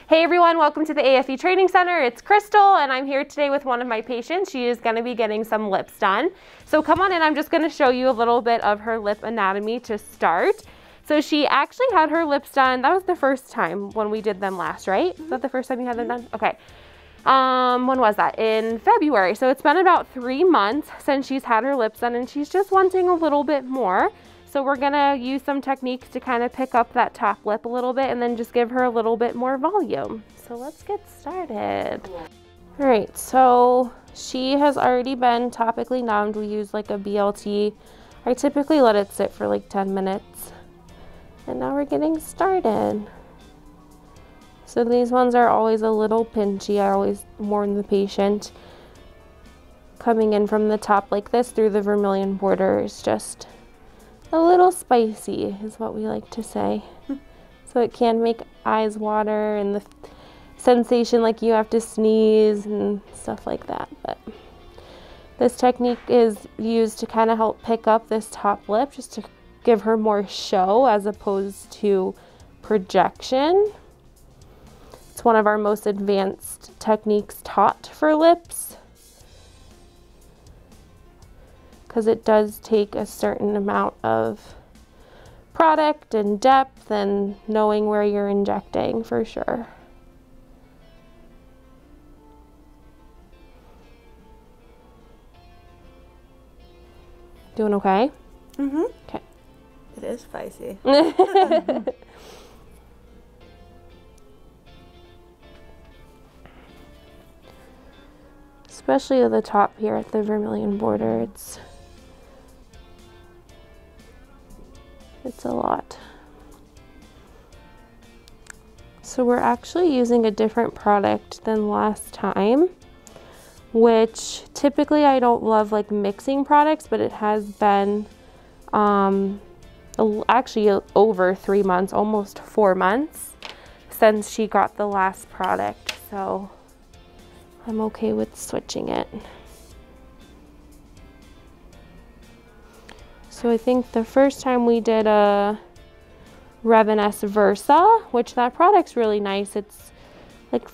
Hey everyone, welcome to the AAFE Training Center. It's Crystal and I'm here today with one of my patients. She is going to be getting some lips done. So come on in, I'm just going to show you a little bit of her lip anatomy to start. So she actually had her lips done, that was the first time when we did them last, right? Is that the first time you had them done? Okay. When was that? In February. So it's been about 3 months since she's had her lips done and she's just wanting a little bit more. So we're gonna use some techniques to kind of pick up that top lip a little bit and then just give her a little bit more volume. So let's get started. All right, so she has already been topically numbed. We use like a BLT. I typically let it sit for like 10 minutes. And now we're getting started. So these ones are always a little pinchy. I always warn the patient. Coming in from the top like this through the vermilion border is just a little spicy, is what we like to say. So it can make eyes water and the sensation like you have to sneeze and stuff like that. But this technique is used to kind of help pick up this top lip, just to give her more show as opposed to projection. It's one of our most advanced techniques taught for lips, because it does take a certain amount of product and depth and knowing where you're injecting for sure. Doing okay? Mm-hmm. Okay. It is spicy. Especially at the top here at the vermilion border, it's a lot. So we're actually using a different product than last time, which typically I don't love like mixing products, but it has been actually over 3 months, almost 4 months since she got the last product. So I'm okay with switching it. So I think the first time we did a Rev S Versa, which that product's really nice. It's like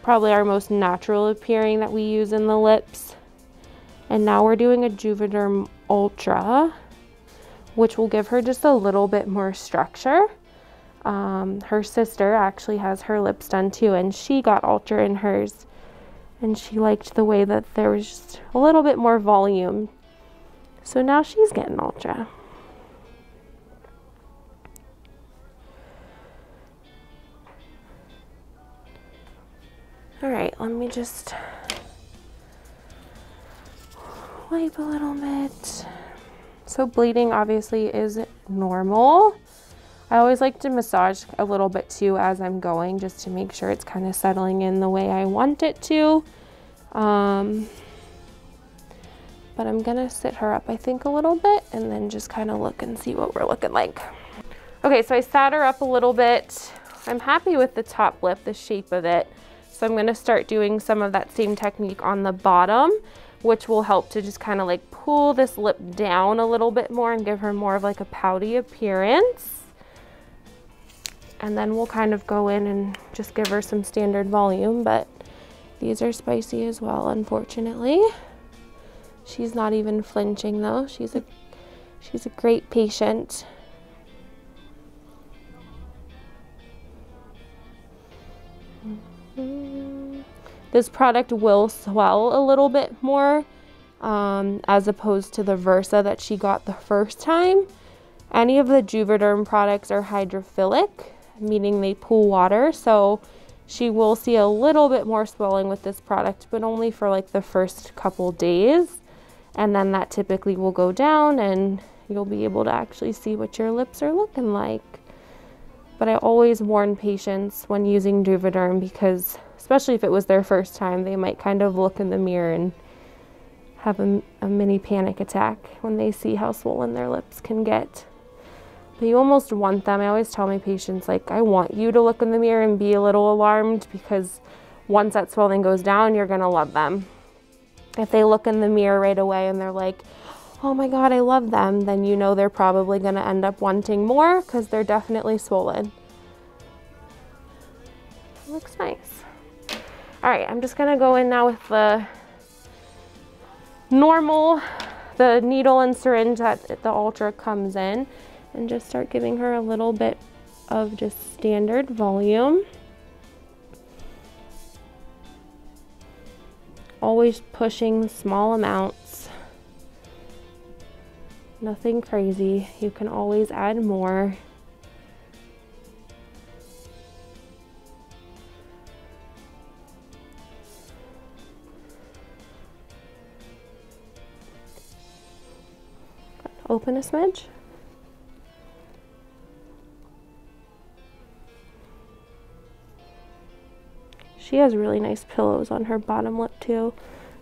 probably our most natural appearing that we use in the lips. And now we're doing a Juvederm Ultra, which will give her just a little bit more structure. Her sister actually has her lips done too, and she got Ultra in hers. And she liked the way that there was just a little bit more volume. So now she's getting Ultra. All right, let me just wipe a little bit. So bleeding obviously is normal. I always like to massage a little bit too as I'm going, just to make sure it's kind of settling in the way I want it to. But I'm gonna sit her up, I think, a little bit and then just kind of look and see what we're looking like. Okay, so I sat her up a little bit. I'm happy with the top lip, the shape of it. So I'm gonna start doing some of that same technique on the bottom, which will help to just kind of like pull this lip down a little bit more and give her more of like a pouty appearance. And then we'll kind of go in and just give her some standard volume, but these are spicy as well, unfortunately. She's not even flinching though. She's a great patient. This product will swell a little bit more as opposed to the Versa that she got the first time. Any of the Juvederm products are hydrophilic, meaning they pool water, so she will see a little bit more swelling with this product, but only for like the first couple days. And then that typically will go down and you'll be able to actually see what your lips are looking like. But I always warn patients when using Juvederm, because especially if it was their first time, they might kind of look in the mirror and have a mini panic attack when they see how swollen their lips can get. But you almost want them. I always tell my patients, like, I want you to look in the mirror and be a little alarmed, because once that swelling goes down, you're gonna love them. If they look in the mirror right away and they're like, oh my God, I love them, then you know they're probably gonna end up wanting more, because they're definitely swollen. Looks nice. All right, I'm just gonna go in now with the needle and syringe that the Ultra comes in, and just start giving her a little bit of just standard volume. Always pushing small amounts. Nothing crazy. You can always add more. Open a smidge. She has really nice pillows on her bottom lip too.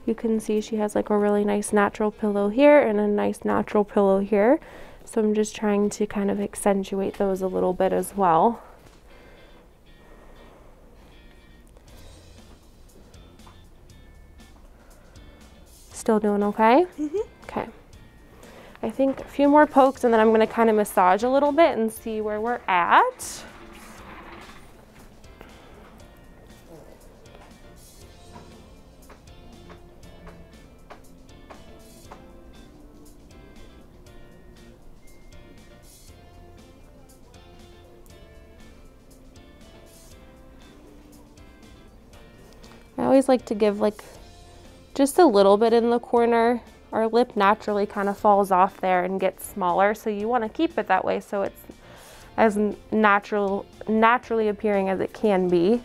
You can see she has like a really nice natural pillow here and a nice natural pillow here. So I'm just trying to kind of accentuate those a little bit as well. Still doing okay? Okay. I think a few more pokes and then I'm going to kind of massage a little bit and see where we're at. I always like to give like just a little bit in the corner. Our lip naturally kind of falls off there and gets smaller, so you want to keep it that way so it's as naturally appearing as it can be.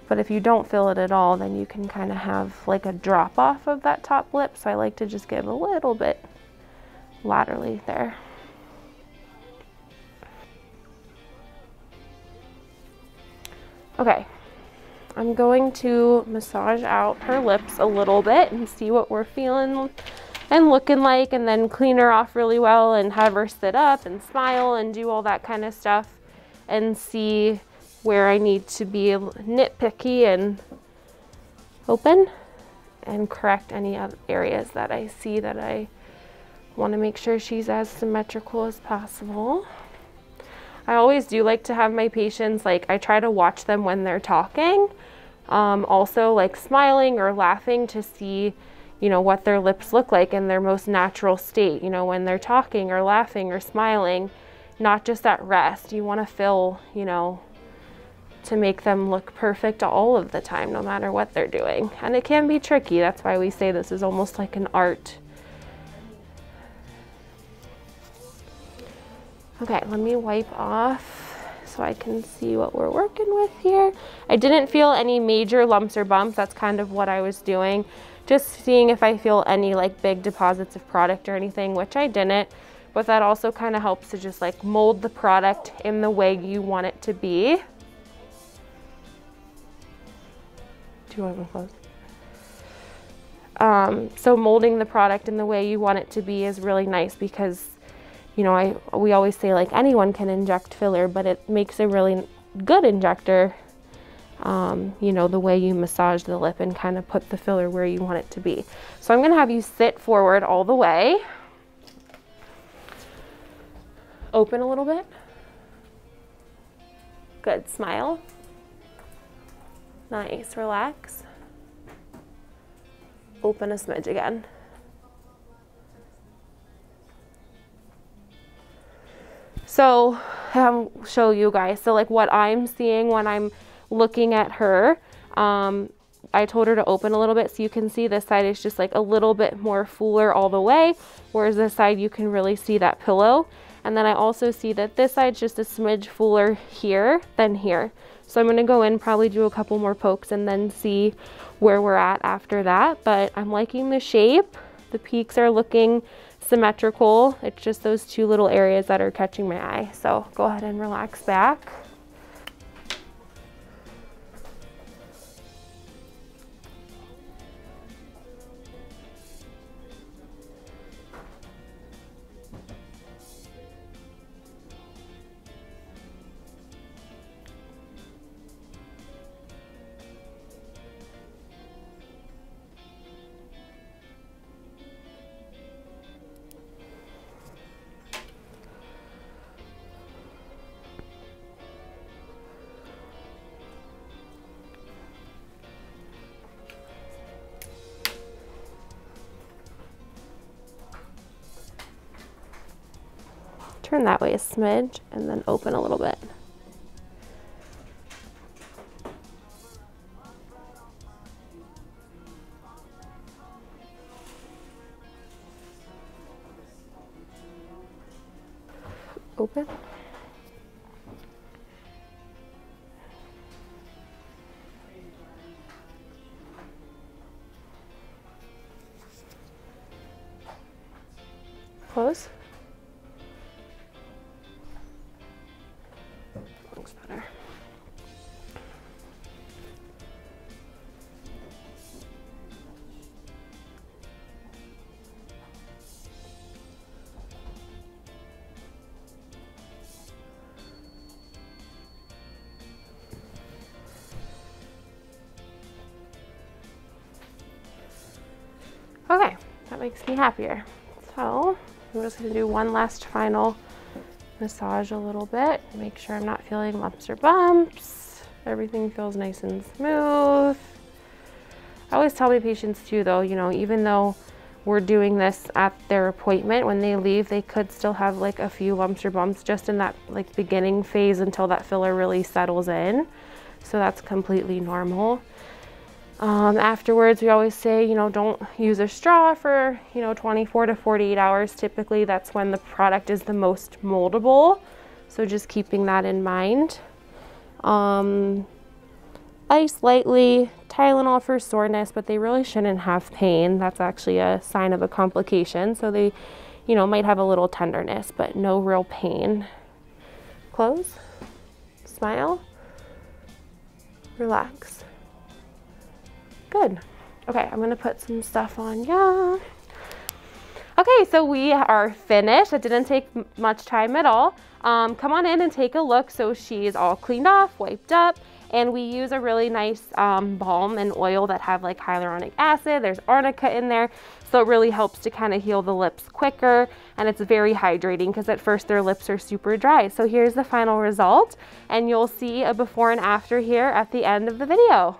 But if you don't fill it at all, then you can kind of have like a drop off of that top lip, so I like to just give a little bit laterally there. Okay, I'm going to massage out her lips a little bit and see what we're feeling and looking like, and then clean her off really well and have her sit up and smile and do all that kind of stuff and see where I need to be nitpicky and open and correct any other areas that I see that I want to make sure she's as symmetrical as possible. I always do like to have my patients, like I try to watch them when they're talking, also like smiling or laughing to see, you know, what their lips look like in their most natural state, you know, when they're talking or laughing or smiling, not just at rest. You want to fill, you know, to make them look perfect all of the time, no matter what they're doing. And it can be tricky. That's why we say this is almost like an art. Okay, let me wipe off so I can see what we're working with here. I didn't feel any major lumps or bumps. That's kind of what I was doing. Just seeing if I feel any like big deposits of product or anything, which I didn't. But that also kind of helps to just like mold the product in the way you want it to be. Do you want to close? So molding the product in the way you want it to be is really nice because, you know, we always say like anyone can inject filler, but it makes a really good injector, you know, the way you massage the lip and kind of put the filler where you want it to be. So I'm going to have you sit forward all the way. Open a little bit. Good. Smile. Nice. Relax. Open a smidge again. So I'll show you guys. So like what I'm seeing when I'm looking at her, I told her to open a little bit so you can see this side is just like a little bit more fuller all the way, whereas this side you can really see that pillow. And then I also see that this side's just a smidge fuller here than here. So I'm going to go in, probably do a couple more pokes and then see where we're at after that. But I'm liking the shape. The peaks are looking symmetrical. It's just those two little areas that are catching my eye. So go ahead and relax back. turn that way a smidge and then open a little bit. Open. Close. Looks better. Okay, that makes me happier. So I'm just going to do one last final massage a little bit. Make sure I'm not feeling lumps or bumps. Everything feels nice and smooth. I always tell my patients too, though, you know, even though we're doing this at their appointment, when they leave, they could still have like a few lumps or bumps just in that like beginning phase until that filler really settles in. So that's completely normal. Afterwards, we always say, you know, don't use a straw for, you know, 24 to 48 hours. Typically, that's when the product is the most moldable. So just keeping that in mind. Ice lightly, Tylenol for soreness, but they really shouldn't have pain. That's actually a sign of a complication. So they, you know, might have a little tenderness, but no real pain. Close, smile, relax. Good. Okay, I'm gonna put some stuff on ya. Okay, so we are finished. It didn't take much time at all. Come on in and take a look. So she's all cleaned off, wiped up, and we use a really nice balm and oil that have like hyaluronic acid. There's arnica in there, so it really helps to kind of heal the lips quicker, and it's very hydrating because at first their lips are super dry. So here's the final result, and you'll see a before and after here at the end of the video.